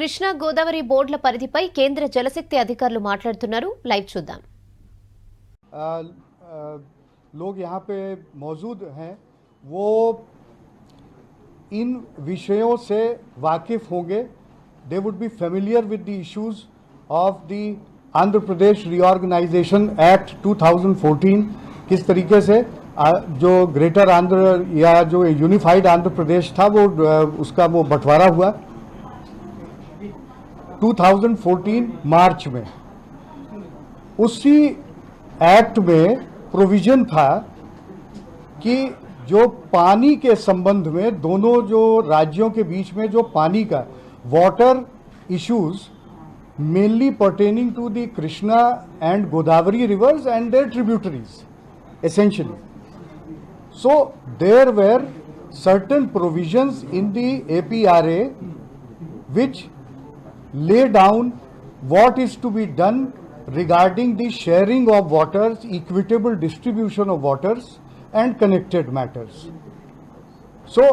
కృష్ణా గోదావరి బోర్డుల పరిధిపై కేంద్ర జలశక్తి అధికారులు మాట్లాడుతున్నారు. లైవ్ చూద్దాం. लोग यहाँ पे मौजूद हैं, वो इन विषयों से वाकिफ होंगे. They would be familiar with the issues of the Andhra Pradesh reorganisation act 2014. किस तरीके से जो ग्रेटर आंध्र या जो यूनिफाइड आंध्र प्रदेश था वो उसका वो बंटवारा हुआ 2014 मार्च में. उसी एक्ट में प्रोविजन था कि जो पानी के संबंध में दोनों जो राज्यों के बीच में जो पानी का water issues mainly pertaining to the Krishna and Godavari rivers and their tributaries essentially. So there were certain provisions in the APRA which lay down what is to be done regarding the sharing of waters, equitable distribution of waters and connected matters. So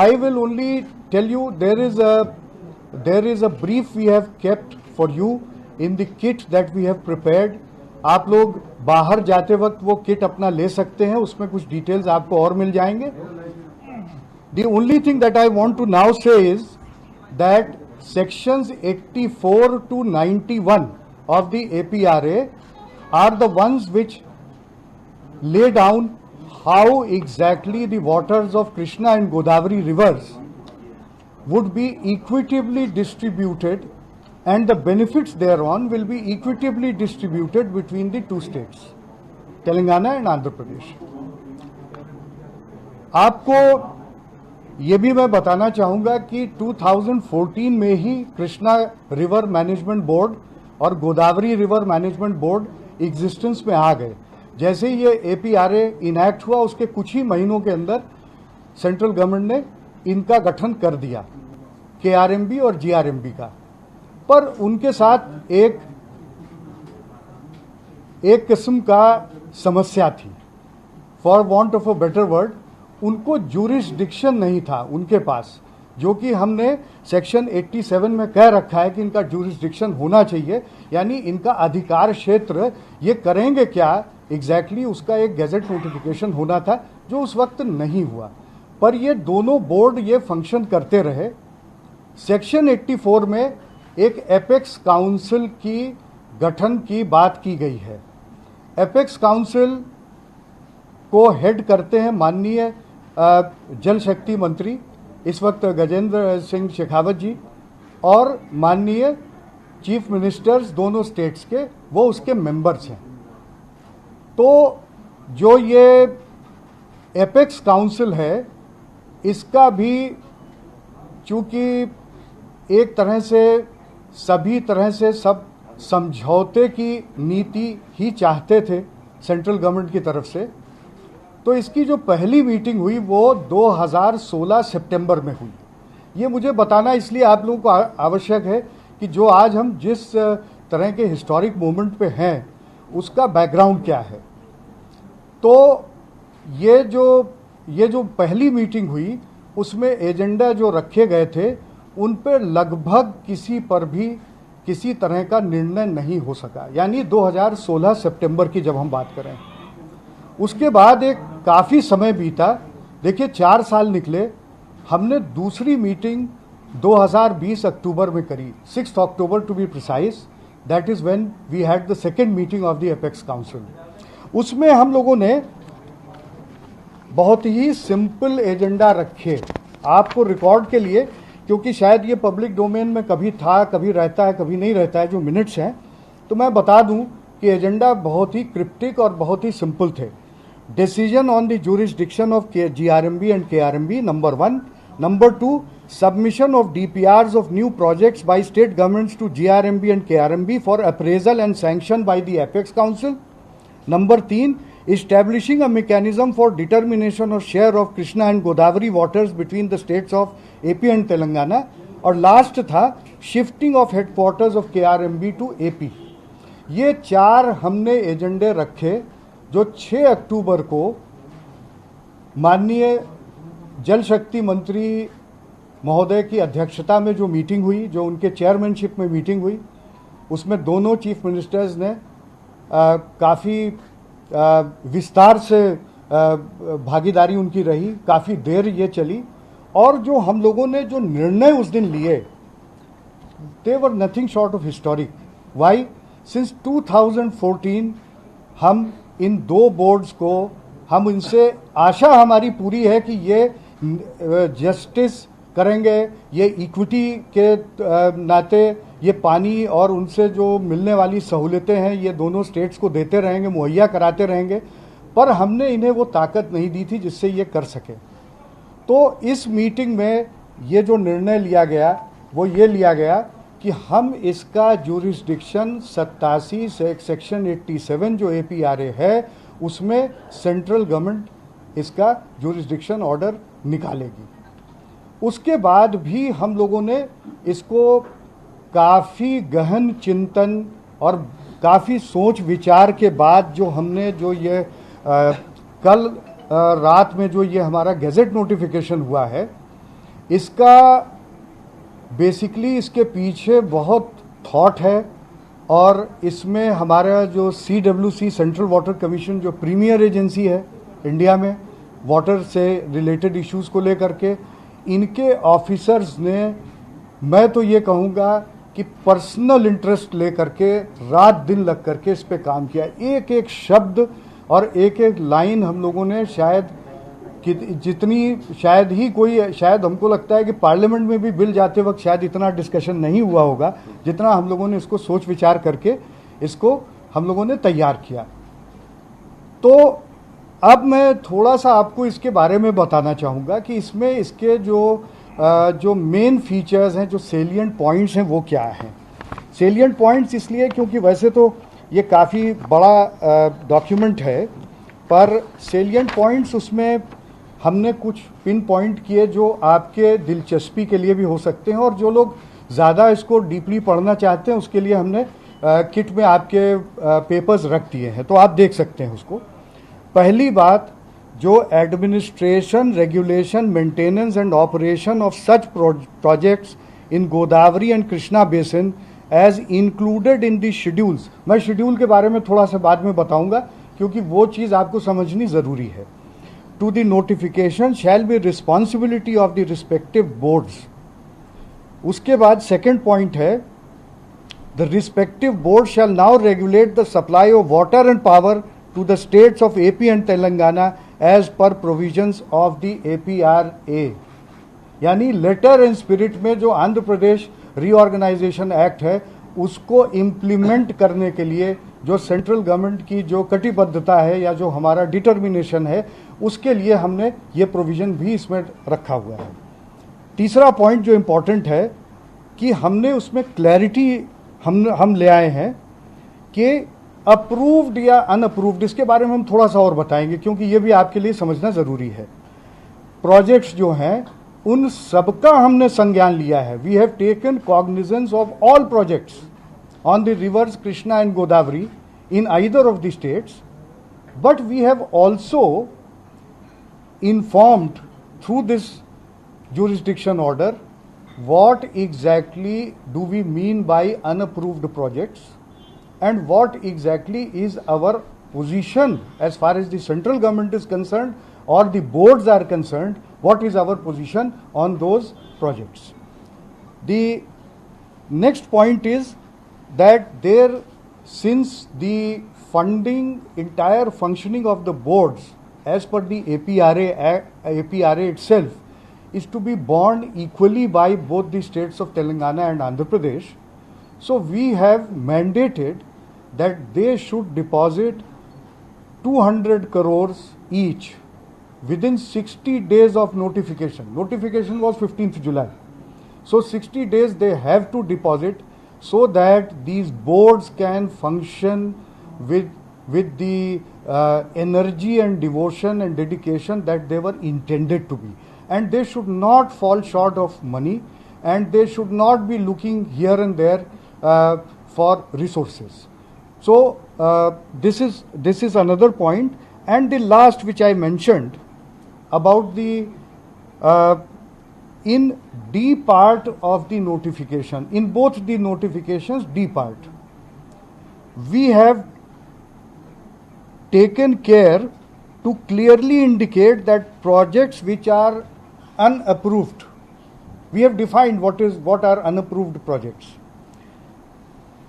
I will only tell you there is a brief we have kept for you in the kit that we have prepared. आप लोग बाहर जाते वक्त वो kit अपना ले सकते हैं, उसमें कुछ डिटेल्स आपको और मिल जाएंगे. The only thing that I want to now say is that sections 84 to 91 of the APRA are the ones which lay down how exactly the waters of Krishna and Godavari rivers would be equitably distributed and the benefits thereon will be equitably distributed between the two states, Telangana and Andhra Pradesh. आपको ये भी मैं बताना चाहूँगा कि 2014 में ही Krishna river management board और Godavari river management board existence में आ गए. जैसे ही ये APRA इनैक्ट हुआ उसके कुछ ही महीनों के अंदर सेंट्रल गवर्नमेंट ने इनका गठन कर दिया, KRMB और GRMB का. पर उनके साथ एक किस्म का समस्या थी, for want of a better word. उनको ज्यूरिसडिक्शन नहीं था उनके पास, जो कि हमने सेक्शन 87 में कह रखा है कि इनका ज्यूरिसडिक्शन होना चाहिए, यानी इनका अधिकार क्षेत्र. ये करेंगे क्या एग्जैक्टली उसका एक गैजेट नोटिफिकेशन होना था जो उस वक्त नहीं हुआ. पर ये दोनों बोर्ड ये फंक्शन करते रहे. सेक्शन 84 में एक एपेक्स काउंसिल की गठन की बात की गई है. एपेक्स काउंसिल को हेड करते हैं माननीय जल शक्ति मंत्री इस वक्त गजेंद्र सिंह शेखावत जी और माननीय चीफ मिनिस्टर्स दोनों स्टेट्स के, वो उसके मेंबर्स हैं. तो जो ये एपेक्स काउंसिल है इसका भी चूंकि एक तरह से सभी तरह से सब समझौते की नीति ही चाहते थे सेंट्रल गवर्नमेंट की तरफ से, तो इसकी जो पहली मीटिंग हुई वो 2016 सितंबर में हुई. ये मुझे बताना इसलिए आप लोगों को आवश्यक है कि जो आज हम जिस तरह के हिस्टोरिक मोमेंट पे हैं उसका बैकग्राउंड क्या है. तो ये जो पहली मीटिंग हुई उसमें एजेंडा जो रखे गए थे उन पर लगभग किसी पर भी किसी तरह का निर्णय नहीं हो सका. यानी 2016 सितंबर की जब हम बात करें, उसके बाद एक काफ़ी समय बीता. देखिए 4 साल निकले. हमने दूसरी मीटिंग 2020 अक्टूबर में करी, 6 October to be precise. That is when we had the second meeting of the apex council. उसमें हम लोगों ने बहुत ही सिंपल एजेंडा रखे आपको रिकॉर्ड के लिए, क्योंकि शायद ये पब्लिक डोमेन में कभी था, कभी रहता है, कभी नहीं रहता है जो मिनट्स हैं. तो मैं बता दूं कि एजेंडा बहुत ही क्रिप्टिक और बहुत ही सिंपल थे. Decision on the jurisdiction of GRMB and KRMB, number 1. Number 2, submission of DPRs of new projects by state governments to GRMB and KRMB for appraisal and sanction by the apex council. Number 3, establishing a mechanism for determination of share of Krishna and Godavari waters between the states of AP and Telangana. और last था shifting of headquarters of KRMB to AP. ये 4 हमने एजेंडे रखे जो 6 अक्टूबर को माननीय जल शक्ति मंत्री महोदय की अध्यक्षता में जो मीटिंग हुई, जो उनके चेयरमैनशिप में मीटिंग हुई, उसमें दोनों चीफ मिनिस्टर्स ने काफ़ी विस्तार से भागीदारी उनकी रही, काफ़ी देर ये चली। और जो हम लोगों ने जो निर्णय उस दिन लिए, they were nothing short of historic. Why? Since 2014 हम इन दो बोर्ड्स को, हम इनसे आशा हमारी पूरी है कि ये जस्टिस करेंगे, ये इक्विटी के नाते ये पानी और उनसे जो मिलने वाली सहूलतें हैं ये दोनों स्टेट्स को देते रहेंगे, मुहैया कराते रहेंगे। पर हमने इन्हें वो ताकत नहीं दी थी जिससे ये कर सके। तो इस मीटिंग में ये जो निर्णय लिया गया वो ये लिया गया कि हम इसका ज्यूरिसडिक्शन 87 से सेक्शन 87 जो APRA है उसमें सेंट्रल गवर्नमेंट इसका ज्यूरिसडिक्शन ऑर्डर निकालेगी। उसके बाद भी हम लोगों ने इसको काफ़ी गहन चिंतन और काफ़ी सोच विचार के बाद जो हमने जो ये कल रात में जो ये हमारा गैजेट नोटिफिकेशन हुआ है, इसका बेसिकली इसके पीछे बहुत थॉट है। और इसमें हमारा जो CWC सेंट्रल वाटर कमीशन जो प्रीमियर एजेंसी है इंडिया में वाटर से रिलेटेड इश्यूज़ को लेकर के, इनके ऑफिसर्स ने, मैं तो ये कहूँगा कि पर्सनल इंटरेस्ट लेकर के रात दिन लग करके इस पे काम किया। एक एक शब्द और एक एक लाइन हम लोगों ने शायद कि जितनी शायद ही कोई, शायद हमको लगता है कि पार्लियामेंट में भी बिल जाते वक्त शायद इतना डिस्कशन नहीं हुआ होगा जितना हम लोगों ने इसको सोच विचार करके इसको हम लोगों ने तैयार किया। तो अब मैं थोड़ा सा आपको इसके बारे में बताना चाहूँगा कि इसमें इसके जो मेन फीचर्स हैं, जो सेलिएंट पॉइंट्स हैं वो क्या हैं। सेलिएंट पॉइंट्स इसलिए क्योंकि वैसे तो ये काफ़ी बड़ा डॉक्यूमेंट है, पर सेलिएंट पॉइंट्स उसमें हमने कुछ पिन पॉइंट किए जो आपके दिलचस्पी के लिए भी हो सकते हैं, और जो लोग ज़्यादा इसको डीपली पढ़ना चाहते हैं उसके लिए हमने किट में आपके पेपर्स रख दिए हैं, तो आप देख सकते हैं उसको। पहली बात, जो administration, regulation, maintenance and operation of such projects in Godavari and Krishna basin as included in the schedules. मैं शेड्यूल के बारे में थोड़ा सा बाद में बताऊंगा क्योंकि वो चीज़ आपको समझनी ज़रूरी है। To the notification shall be responsibility of the respective boards. उसके बाद सेकेंड पॉइंट है, the respective board shall now regulate the supply of water and power to the states of AP and Telangana as per provisions of the APRA। यानी letter and spirit में जो Andhra Pradesh reorganisation act है उसको implement करने के लिए जो central government की जो कटिबद्धता है या जो हमारा डिटर्मिनेशन है उसके लिए हमने ये प्रोविजन भी इसमें रखा हुआ है। तीसरा पॉइंट जो इम्पोर्टेंट है कि हमने उसमें क्लैरिटी हम ले आए हैं कि अप्रूव्ड या अनअप्रूव्ड, इसके बारे में हम थोड़ा सा और बताएंगे क्योंकि ये भी आपके लिए समझना ज़रूरी है। प्रोजेक्ट्स जो हैं उन सबका हमने संज्ञान लिया है। We have taken cognizance of all projects on the rivers Krishna and Godavari in either of the states, but we have also informed through this jurisdiction order what exactly do we mean by unapproved projects and what exactly is our position as far as the central government is concerned or the boards are concerned, what is our position on those projects. The next point is that there, since the funding, entire functioning of the boards as per the APRA itself is to be borne equally by both the states of Telangana and Andhra Pradesh. So we have mandated that they should deposit 200 crores each within 60 days of notification. Notification was 15th July. So 60 days they have to deposit so that these boards can function with the energy and devotion and dedication that they were intended to be. And they should not fall short of money, and they should not be looking here and there for resources. So this is another point. And the last which I mentioned about the in D part of the notification, in both the notifications, D part, we have taken care to clearly indicate that projects which are unapproved, we have defined what are unapproved projects.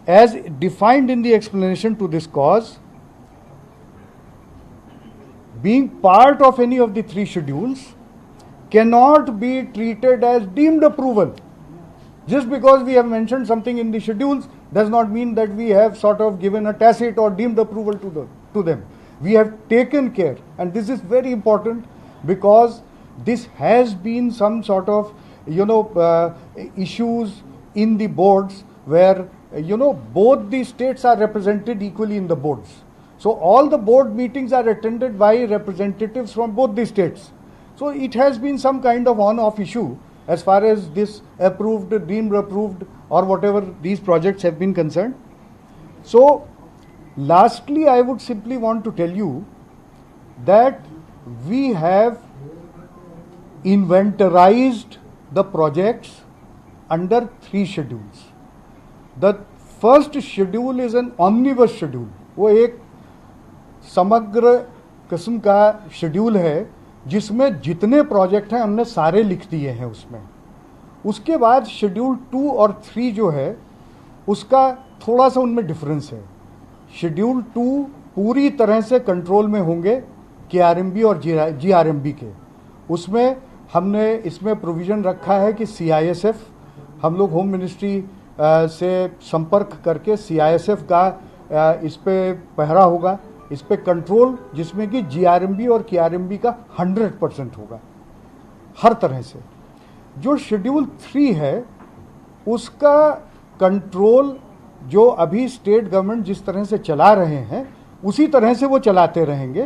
As defined in the explanation to this cause, being part of any of the three schedules cannot be treated as deemed approval. Just because we have mentioned something in the schedules does not mean that we have sort of given a tacit or deemed approval to them. We have taken care, and this is very important because this has been some sort of issues in the boards where both the states are represented equally in the boards. So all the board meetings are attended by representatives from both the states. So it has been some kind of on-off issue as far as this approved, deemed approved, or whatever these projects have been concerned. So lastly, I would simply want to tell you that we have inventorized the projects under three schedules. The first schedule is an omnibus schedule. वो एक समग्र किस्म का schedule है जिसमें जितने project हैं हमने सारे लिख दिए हैं उसमें. उसके बाद शेड्यूल 2 और 3 जो है उसका थोड़ा सा उनमें डिफरेंस है. शेड्यूल 2 पूरी तरह से कंट्रोल में होंगे केआरएमबी और जीआरएमबी के. उसमें हमने इसमें प्रोविजन रखा है कि सीआईएसएफ, हम लोग होम मिनिस्ट्री से संपर्क करके सीआईएसएफ का इस पे पहरा होगा, इस पे कंट्रोल, जिसमें कि जीआरएमबी और केआरएमबी का 100% होगा हर तरह से. जो शेड्यूल 3 है उसका कंट्रोल जो अभी स्टेट गवर्नमेंट जिस तरह से चला रहे हैं उसी तरह से वो चलाते रहेंगे,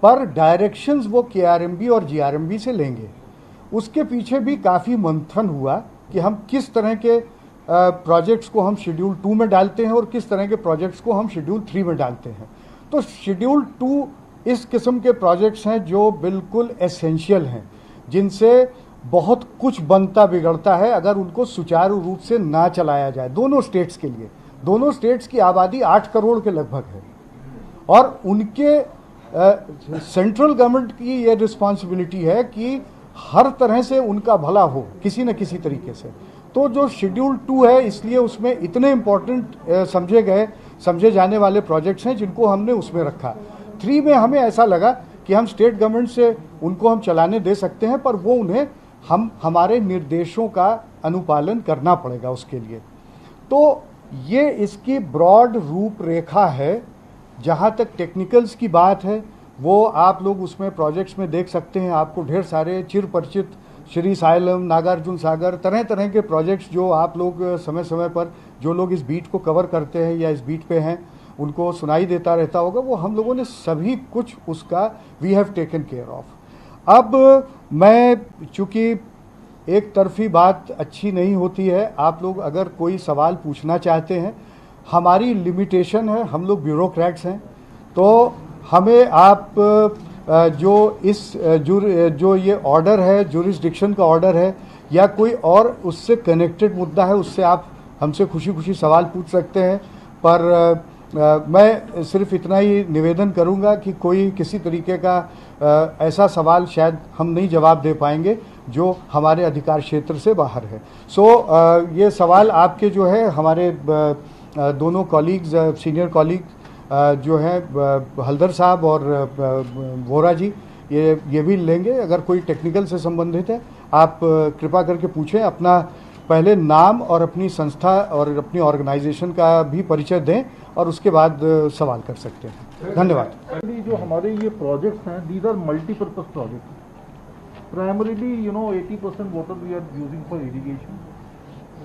पर डायरेक्शंस वो केआरएमबी और जीआरएमबी से लेंगे. उसके पीछे भी काफ़ी मंथन हुआ कि हम किस तरह के प्रोजेक्ट्स को हम शेड्यूल 2 में डालते हैं और किस तरह के प्रोजेक्ट्स को हम शेड्यूल 3 में डालते हैं. तो शेड्यूल 2 इस किस्म के प्रोजेक्ट्स हैं जो बिल्कुल एसेंशियल हैं, जिनसे बहुत कुछ बनता बिगड़ता है अगर उनको सुचारू रूप से ना चलाया जाए. दोनों स्टेट्स के लिए, दोनों स्टेट्स की आबादी 8 करोड़ के लगभग है और उनके सेंट्रल गवर्नमेंट की ये रिस्पॉन्सिबिलिटी है कि हर तरह से उनका भला हो किसी न किसी तरीके से. तो जो शेड्यूल 2 है इसलिए उसमें इतने इम्पोर्टेंट समझे जाने वाले प्रोजेक्ट्स हैं जिनको हमने उसमें रखा. 3 में हमें ऐसा लगा कि हम स्टेट गवर्नमेंट से उनको हम चलाने दे सकते हैं, पर वो उन्हें हमारे निर्देशों का अनुपालन करना पड़ेगा उसके लिए. तो ये इसकी ब्रॉड रूपरेखा है. जहाँ तक टेक्निकल्स की बात है वो आप लोग उसमें प्रोजेक्ट्स में देख सकते हैं. आपको ढेर सारे चिर परिचित श्री साइलम, नागार्जुन सागर, तरह तरह के प्रोजेक्ट्स जो आप लोग समय समय पर जो लोग इस बीट को कवर करते हैं या इस बीट पे हैं उनको सुनाई देता रहता होगा, वो हम लोगों ने सभी कुछ उसका we have taken care of. अब मैं चूँकि एक तरफी बात अच्छी नहीं होती है, आप लोग अगर कोई सवाल पूछना चाहते हैं, हमारी लिमिटेशन है, हम लोग ब्यूरोक्रेट्स हैं, तो हमें आप जो ये ऑर्डर है, ज्यूरिसडिक्शन का ऑर्डर है या कोई और उससे कनेक्टेड मुद्दा है, उससे आप हमसे खुशी खुशी सवाल पूछ सकते हैं. पर मैं सिर्फ इतना ही निवेदन करूंगा कि कोई किसी तरीके का ऐसा सवाल शायद हम नहीं जवाब दे पाएंगे जो हमारे अधिकार क्षेत्र से बाहर है. ये सवाल आपके जो है हमारे दोनों कॉलीग्स, सीनियर कॉलीग जो है हल्दर साहब और वोरा जी, ये भी लेंगे. अगर कोई टेक्निकल से संबंधित है आप कृपा करके पूछें. अपना पहले नाम और अपनी संस्था और अपनी ऑर्गेनाइजेशन का भी परिचय दें और उसके बाद सवाल कर सकते हैं. धन्यवाद. जो हमारे ये प्रोजेक्ट्स हैं, these are multipurpose projects. Primarily 80% water we are using for irrigation,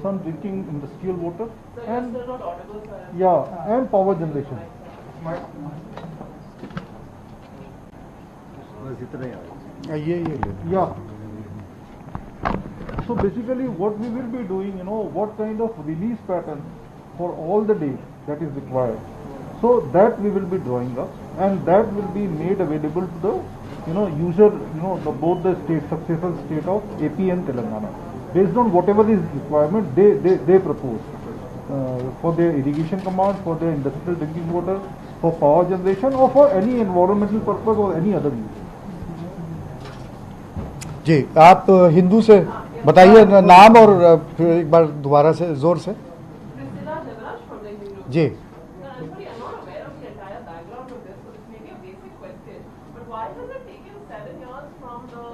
some drinking industrial water and power generation. So basically what we will be doing, what kind of release pattern for all the days that is required. So that we will be drawing up and that will be made available to the user, both the state, successor state of AP and Telangana. Based on whatever is requirement, they propose for their irrigation command, for their industrial drinking water, for power generation, or for any environmental purpose or any other use. जी, आप हिंदू से बताइए नाम और फिर एक बार दोबारा से जोर से। Priscilla Devarash from the Hindu. Ji, I'm sorry, I'm not aware of the entire background of this, so this may be a basic question. But why has it taken 7 years from the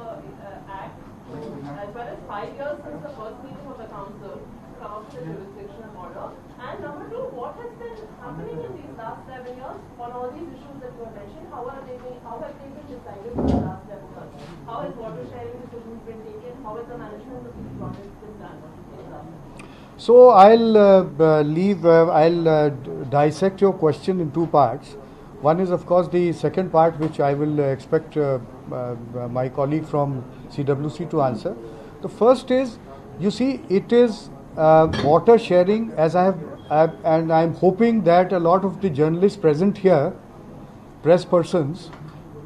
Act to, as well as 5 years since the first meeting of the Council to come up with a jurisdictional order? And number two, what has been happening in these last 7 years on all these issues that you have mentioned? How have they been decided for the last 7 years? How has water sharing decisions been taken? How has the management of these projects been done in the last 7 years? so I'll dissect your question in two parts. One is of course the second part, which I will expect my colleague from CWC to answer. The first is, you see, it is water sharing, as and I'm hoping that a lot of the journalists present here, press persons,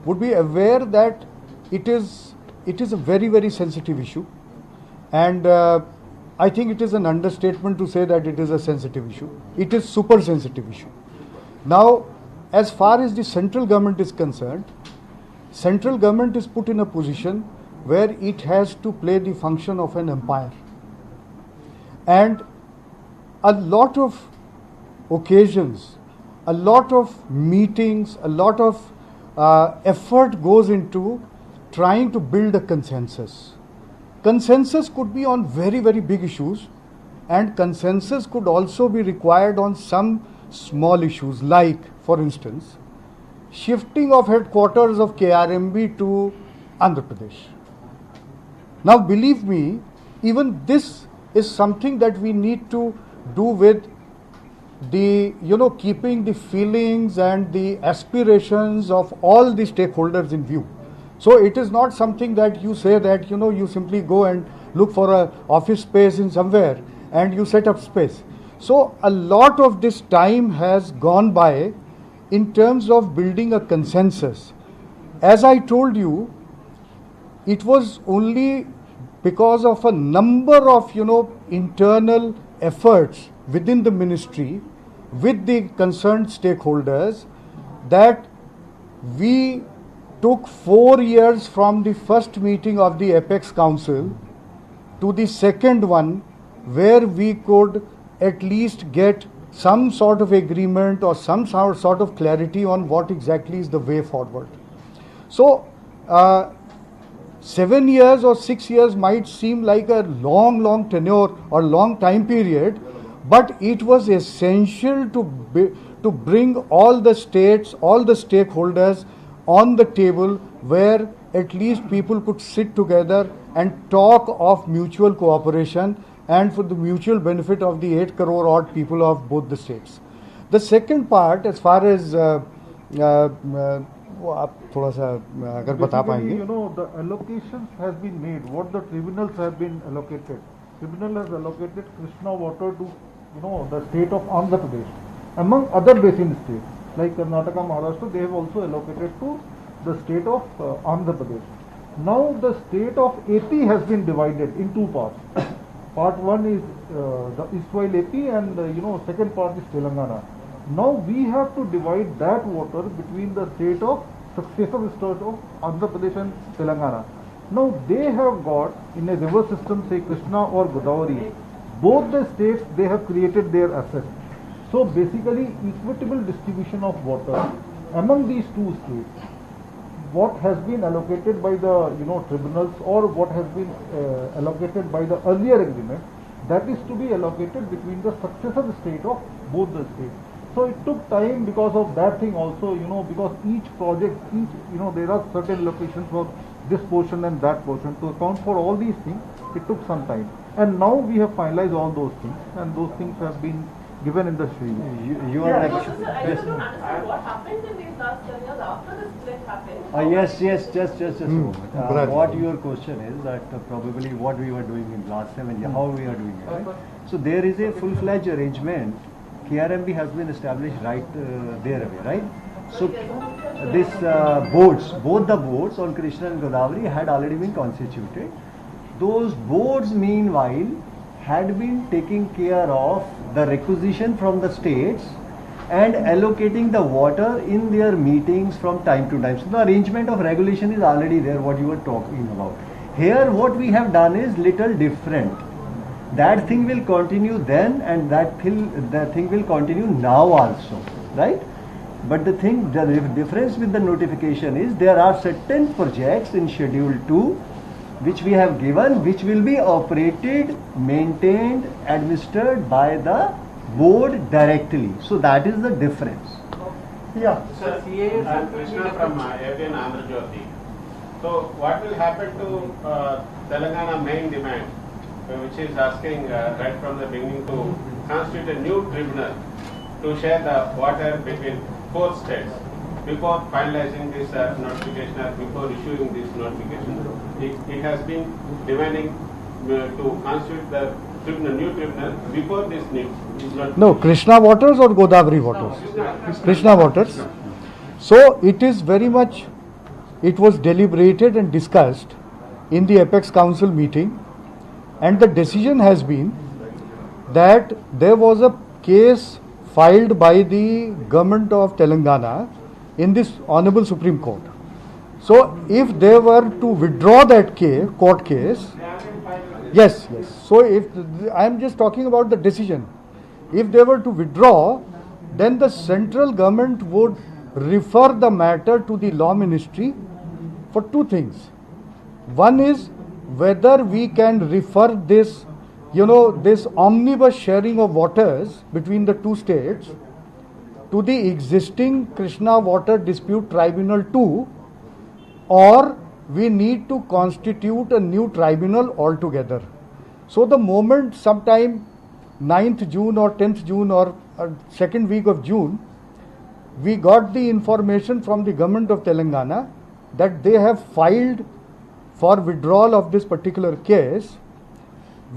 would be aware that it is a very, very sensitive issue, and I think it is an understatement to say that it is a sensitive issue. It is super sensitive issue. Now, as far as the central government is concerned, central government is put in a position where it has to play the function of an umpire, and a lot of occasions, a lot of meetings, a lot of effort goes into trying to build a consensus. Consensus could be on very, very big issues, and consensus could also be required on some small issues, like, for instance, shifting of headquarters of KRMB to Andhra Pradesh. Now, believe me, even this is something that we need to do with the, keeping the feelings and the aspirations of all the stakeholders in view. So it is not something that you say that, you simply go and look for a office space in somewhere and you set up space. So a lot of this time has gone by in terms of building a consensus. As I told you, it was only because of a number of, internal efforts within the ministry with the concerned stakeholders that we took 4 years from the first meeting of the Apex Council to the second one, where we could at least get some sort of agreement or some sort of clarity on what exactly is the way forward. So 7 years or 6 years might seem like a long tenure or long time period, but it was essential to bring all the states, all the stakeholders on the table, where at least people could sit together and talk of mutual cooperation and for the mutual benefit of the 8 crore odd people of both the states. The second part, as far as वो आप थोड़ा सा अगर बता पाएंगे. The allocations has been made. What the tribunals have been allocated. Tribunal has allocated Krishna water to, the state of Andhra Pradesh. Among other basin states like Karnataka, Maharashtra, they have also allocated to the state of Andhra Pradesh. Now the state of AP has been divided in two parts. Part one is the Eastwhile AP, and second part is Telangana. Now we have to divide that water between the state of successive states of Andhra Pradesh and Telangana. Now they have got in a river system, say Krishna or Godavari, both the states, they have created their assets. So basically equitable distribution of water among these two states. What has been allocated by the tribunals, or what has been allocated by the earlier agreement, that is to be allocated between the successive state of both the states. So it took time because of that thing also, because each project, there are certain locations for this portion and that portion. To account for all these things, it took some time. And now we have finalized all those things, and those things have been given in the Shri. You are no, sir, I just don't understand what happened in these last 10 years after the split happened. Yes, just a moment. What your question is that probably what we were doing in last 7 years, how we are doing it, right? So there is a full-fledged arrangement. KRMB has been established right there away, right? So this boards, both the boards on Krishna and Godavari had already been constituted. Those boards meanwhile had been taking care of the requisition from the states and allocating the water in their meetings from time to time. So the arrangement of regulation is already there, what you were talking about. Here what we have done is little different. That thing will continue then, and that thing will continue now also, right? But the difference with the notification is there are certain projects in Schedule 2 which we have given, which will be operated, maintained, administered by the board directly. So that is the difference. Yeah. Sir, I'm Krishna from ABN Andhra Jyoti. So what will happen to Telangana main demand, which is asking right from the beginning to constitute a new tribunal to share the water between 4 states before finalizing this notification or before issuing this notification? It has been demanding to constitute the new tribunal before this new notification. No, Krishna waters or Godavari waters? Krishna waters. So it is very much, it was deliberated and discussed in the Apex Council meeting, and the decision has been that there was a case filed by the government of Telangana in this Honorable Supreme Court. So if they were to withdraw that court case, yes. So if I am just talking about the decision, if they were to withdraw, then the central government would refer the matter to the Law Ministry for 2 things. One is whether we can refer this, this omnibus sharing of waters between the 2 states to the existing Krishna Water Dispute Tribunal 2, or we need to constitute a new tribunal altogether. So the moment sometime 9th June or 10th June or 2nd week of June, we got the information from the government of Telangana that they have filed for withdrawal of this particular case.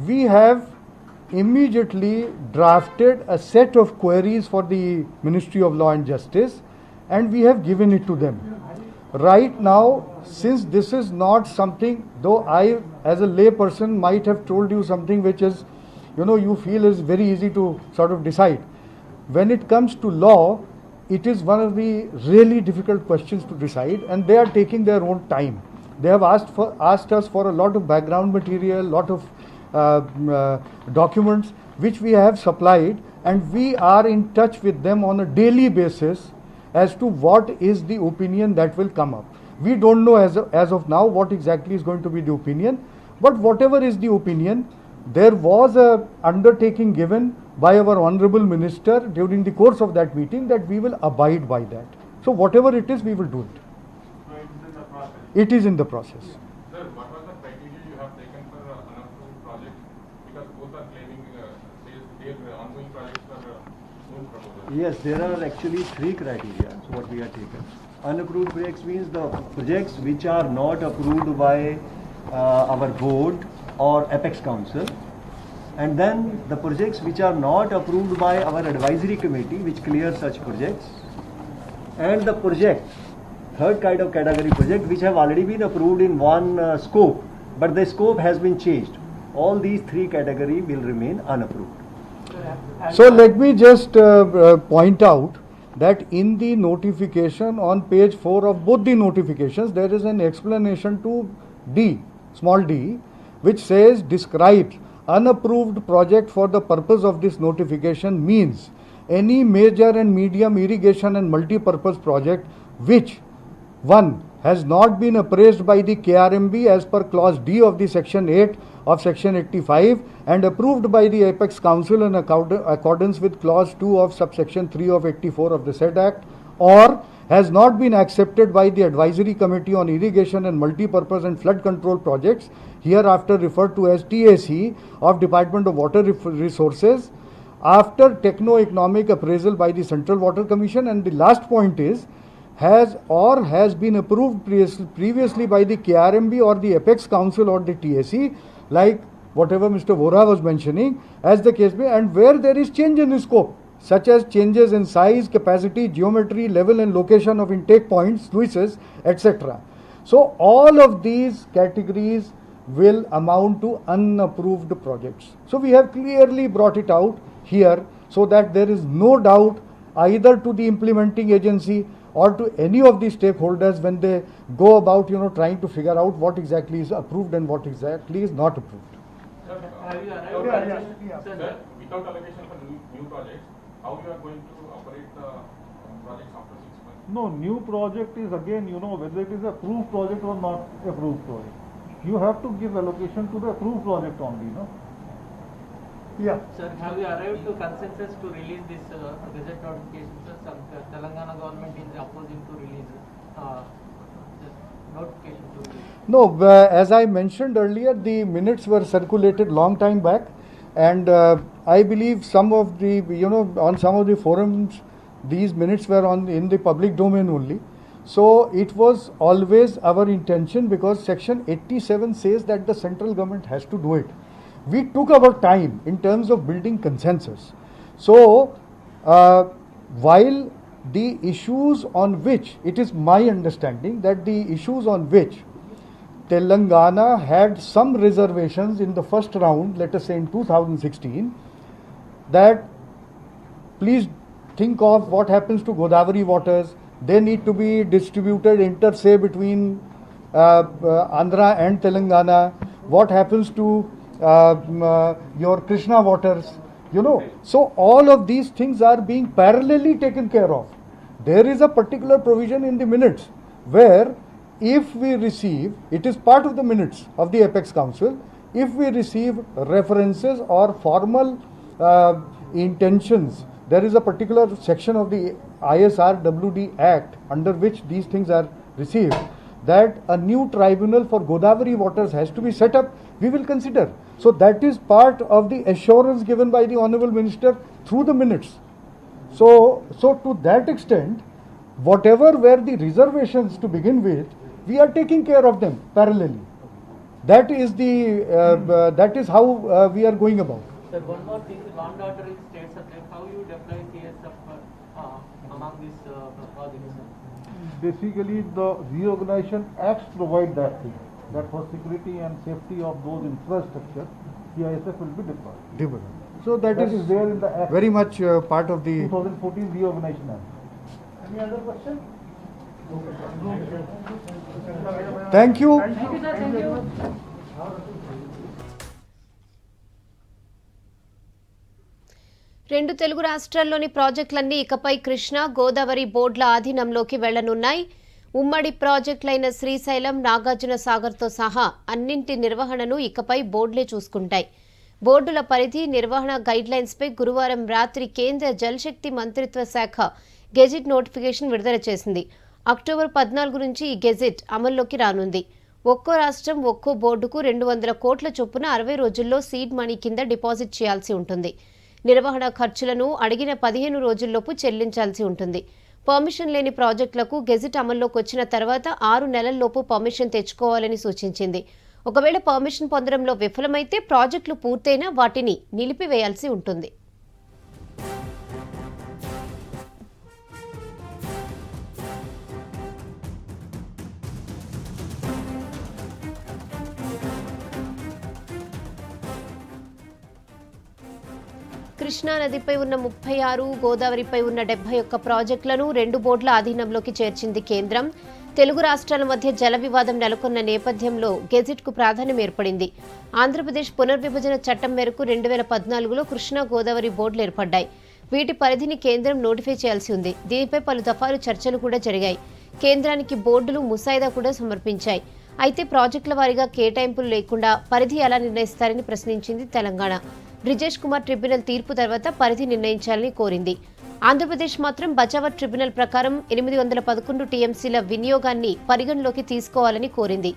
We have immediately drafted a set of queries for the Ministry of Law and Justice, and we have given it to them. Right now, since this is not something, though I as a lay person might have told you something which is, you feel is very easy to sort of decide. When it comes to law, it is one of the really difficult questions to decide, and they are taking their own time. They have asked us for a lot of background material, lot of documents which we have supplied, and we are in touch with them on a daily basis as to what is the opinion that will come up. We don't know as of now what exactly is going to be the opinion, but whatever is the opinion, there was a undertaking given by our Honorable Minister during the course of that meeting that we will abide by that. So whatever it is, we will do it. It is in the process. Sir, what was the criteria you have taken for unapproved projects? Because both are claiming their ongoing projects were smooth proposals. Yes, there are actually 3 criteria. So what we have taken. Unapproved projects means the projects which are not approved by our board or Apex Council, and then the projects which are not approved by our advisory committee which clears such projects, and the projects, third kind of category project which have already been approved in one scope, but the scope has been changed. All these 3 categories will remain unapproved. So let me just point out that in the notification on page 4 of both the notifications, there is an explanation to D, small d, which says describes unapproved project for the purpose of this notification means any major and medium irrigation and multi-purpose project which 1. has not been appraised by the KRMB as per clause D of the section 8 of section 85 and approved by the Apex Council in accordance with clause 2 of subsection 3 of 84 of the said act, or has not been accepted by the Advisory Committee on Irrigation and Multi-Purpose and Flood Control Projects, hereafter referred to as TAC, of Department of Water Resources, after techno-economic appraisal by the Central Water Commission. And the last point is, has been approved previously by the KRMB or the Apex Council or the TAC, like whatever Mr. Vora was mentioning, as the case may, and where there is change in the scope. such as changes in size, capacity, geometry, level and location of intake points, sluices, etc. So all of these categories will amount to unapproved projects. So we have clearly brought it out here so that there is no doubt either to the implementing agency or to any of the stakeholders when they go about, trying to figure out what exactly is approved and what exactly is not approved. Sir, without allocation for new projects, how you are going to operate the projects after 6 months? No, new project is again, whether it is approved project or not approved project. You have to give allocation to the approved project only, no? Yeah. Sir, have you arrived to consensus to release this gazette notification? Sir, some Telangana government is opposing to release this notification to release. No, as I mentioned earlier, the minutes were circulated long time back, and I believe some of the, on some of the forums, these minutes were in the public domain only. So it was always our intention, because Section 87 says that the central government has to do it. We took our time in terms of building consensus. So while the issues on which, it is my understanding that the issues on which Telangana had some reservations in the first round, let us say in 2016, that please think of what happens to Godavari waters. They need to be distributed inter se between Andhra and Telangana. What happens to your Krishna waters? So all of these things are being parallelly taken care of. There is a particular provision in the minutes where if we receive, it is part of the minutes of the Apex Council, if we receive references or formal intentions, there is a particular section of the ISRWD Act under which these things are received, that a new tribunal for Godavari waters has to be set up, we will consider. So that is part of the assurance given by the Honourable Minister through the minutes. So to that extent, whatever were the reservations to begin with, we are taking care of them parallelly. That is how we are going about. Sir, one more thing, law and order is state subject. How you deploy CSF among these projects? Basically, the Reorganization Acts provide that thing, that for security and safety of those infrastructure, CISF will be deployed. So that is there in the Act. very much part of the 2014 Reorganization Act. Any other question? Thank you. రెండు తెలుగు రాష్ట్రాల్లోని ప్రాజెక్టులన్నీ ఇకపై కృష్ణా గోదావరి బోర్డుల ఆధీనంలోకి వెళ్లనున్నాయి. ఉమ్మడి ప్రాజెక్టులైన శ్రీశైలం, నాగార్జున సాగర్తో సహా అన్నింటి నిర్వహణను ఇకపై బోర్డులే చూసుకుంటాయి. బోర్డుల పరిధి, నిర్వహణ గైడ్లైన్స్పై గురువారం రాత్రి కేంద్ర జలశక్తి మంత్రిత్వ శాఖ గెజిట్ నోటిఫికేషన్ విడుదల చేసింది. అక్టోబర్ 14 నుంచి ఈ గెజిట్ అమల్లోకి రానుంది. ఒక్కో రాష్ట్రం ఒక్కో బోర్డుకు 200 కోట్ల చొప్పున 60 రోజుల్లో సీడ్ మనీ కింద డిపాజిట్ చేయాల్సి ఉంటుంది. నిర్వహణ ఖర్చులను అడిగిన 15 రోజుల్లోపు చెల్లించాల్సి ఉంటుంది. పర్మిషన్ లేని ప్రాజెక్టులకు గెజిట్ అమల్లోకి వచ్చిన తర్వాత 6 నెలల్లోపు పర్మిషన్ తెచ్చుకోవాలని సూచించింది. ఒకవేళ పర్మిషన్ పొందడంలో విఫలమైతే ప్రాజెక్టులు పూర్తయినా వాటిని నిలిపివేయాల్సి ఉంటుంది. కృష్ణా నదిపై ఉన్న 36, గోదావరిపై ఉన్న 71 ప్రాజెక్టులను 2 బోర్డుల ఆధీనంలోకి చేర్చింది కేంద్రం. తెలుగు రాష్ట్రాల మధ్య జల వివాదం నెలకొన్న నేపథ్యంలో గెజిట్కు ప్రాధాన్యం ఏర్పడింది. ఆంధ్రప్రదేశ్ పునర్విభజన చట్టం మేరకు 2014లో కృష్ణా గోదావరి బోర్డులు ఏర్పడ్డాయి. వీటి పరిధిని కేంద్రం నోటిఫై చేయాల్సి ఉంది. దీనిపై పలు దఫాలు చర్చలు కూడా జరిగాయి. కేంద్రానికి బోర్డులు ముసాయిదా కూడా సమర్పించాయి. అయితే ప్రాజెక్టుల వారీగా కేటాయింపులు లేకుండా పరిధి ఎలా నిర్ణయిస్తారని ప్రశ్నించింది తెలంగాణ. బ్రిజేష్ కుమార్ ట్రిబ్యునల్ తీర్పు తర్వాత పరిధి నిర్ణయించాలని కోరింది. ఆంధ్రప్రదేశ్ మాత్రం బచావత్ ట్రిబ్యునల్ ప్రకారం 811 టీఎంసీల వినియోగాన్ని పరిగణలోకి తీసుకోవాలని కోరింది.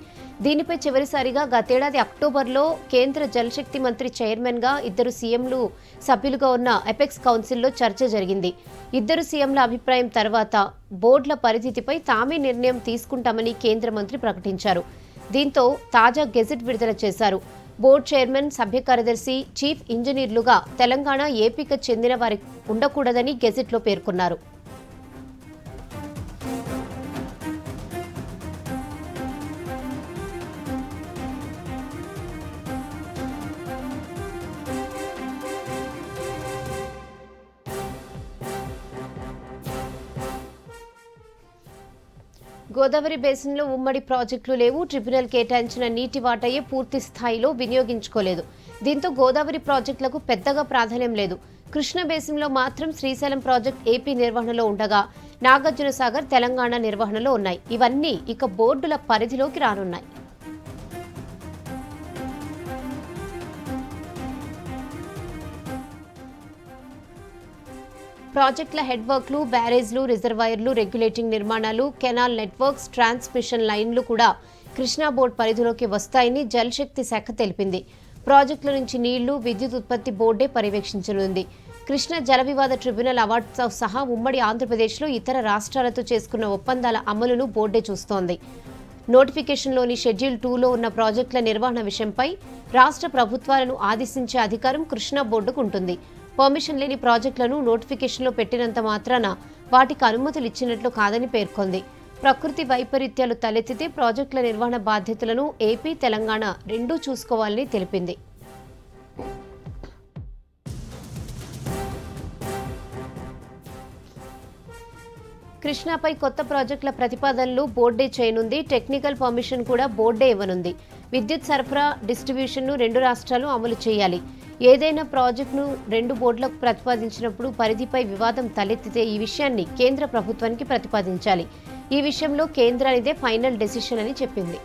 దీనిపై చివరిసారిగా గతేడాది అక్టోబర్లో కేంద్ర జలశక్తి మంత్రి చైర్మన్గా 2 సీఎంలు సభ్యులుగా ఉన్న ఎపెక్స్ కౌన్సిల్లో చర్చ జరిగింది. 2 సీఎంల అభిప్రాయం తర్వాత బోర్డుల పరిధిపై తామే నిర్ణయం తీసుకుంటామని కేంద్ర మంత్రి ప్రకటించారు. దీంతో తాజా గెజిట్ విడుదల చేశారు. బోర్డు చైర్మన్, సభ్య కార్యదర్శి, చీఫ్ ఇంజనీర్లుగా తెలంగాణ, ఏపీకి చెందిన వారి ఉండకూడదని గెజిట్లో పేర్కొన్నారు. గోదావరి బేసిన్లో ఉమ్మడి ప్రాజెక్టులు లేవు. ట్రిబ్యునల్ కేటాయించిన నీటి వాటాయే పూర్తి స్థాయిలో వినియోగించుకోలేదు. దీంతో గోదావరి ప్రాజెక్టులకు పెద్దగా ప్రాధాన్యం లేదు. కృష్ణా బేసిన్లో మాత్రం శ్రీశైలం ప్రాజెక్ట్ ఏపీ నిర్వహణలో ఉండగా నాగార్జున సాగర్ తెలంగాణ నిర్వహణలో ఉన్నాయి. ఇవన్నీ ఇక బోర్డుల పరిధిలోకి రానున్నాయి. ప్రాజెక్టుల హెడ్ వర్క్లు, బ్యారేజ్లు, రిజర్వాయర్లు, రెగ్యులేటింగ్ నిర్మాణాలు, కెనాల్ నెట్వర్క్స్, ట్రాన్స్మిషన్ లైన్లు కూడా కృష్ణా బోర్డు పరిధిలోకి వస్తాయని జలశక్తి శాఖ తెలిపింది. ప్రాజెక్టుల నుంచి నీళ్లు, విద్యుత్ ఉత్పత్తి బోర్డే పర్యవేక్షించనుంది. కృష్ణా జల వివాద ట్రిబ్యునల్ అవార్డుతో సహా ఉమ్మడి ఆంధ్రప్రదేశ్లో ఇతర రాష్ట్రాలతో చేసుకున్న ఒప్పందాల అమలును బోర్డే చూస్తోంది. నోటిఫికేషన్లోని షెడ్యూల్ 2లో ఉన్న ప్రాజెక్టుల నిర్వహణ విషయంపై రాష్ట్ర ప్రభుత్వాలను ఆదేశించే అధికారం కృష్ణా బోర్డుకు ఉంటుంది. పర్మిషన్ లేని ప్రాజెక్టులను నోటిఫికేషన్లో పెట్టినంత మాత్రాన వాటికి అనుమతులు ఇచ్చినట్లు కాదని పేర్కొంది. ప్రకృతి వైపరీత్యాలు తలెత్తితే ప్రాజెక్టుల నిర్వహణ బాధ్యతలను ఏపీ, తెలంగాణ రెండూ చూసుకోవాలని తెలిపింది. కృష్ణాపై కొత్త ప్రాజెక్టుల ప్రతిపాదనలు బోర్డే చేయనుంది. టెక్నికల్ పర్మిషన్ కూడా బోర్డే ఇవ్వనుంది. విద్యుత్ సరఫరా, డిస్ట్రిబ్యూషన్ను రెండు రాష్ట్రాలు అమలు చేయాలి. ఏదైనా ప్రాజెక్టును రెండు బోర్డులకు ప్రతిపాదించినప్పుడు పరిధిపై వివాదం తలెత్తితే ఈ విషయాన్ని కేంద్ర ప్రభుత్వానికి ప్రతిపాదించాలి. ఈ విషయంలో కేంద్రానిదే ఫైనల్ డెసిషన్ అని చెప్పింది.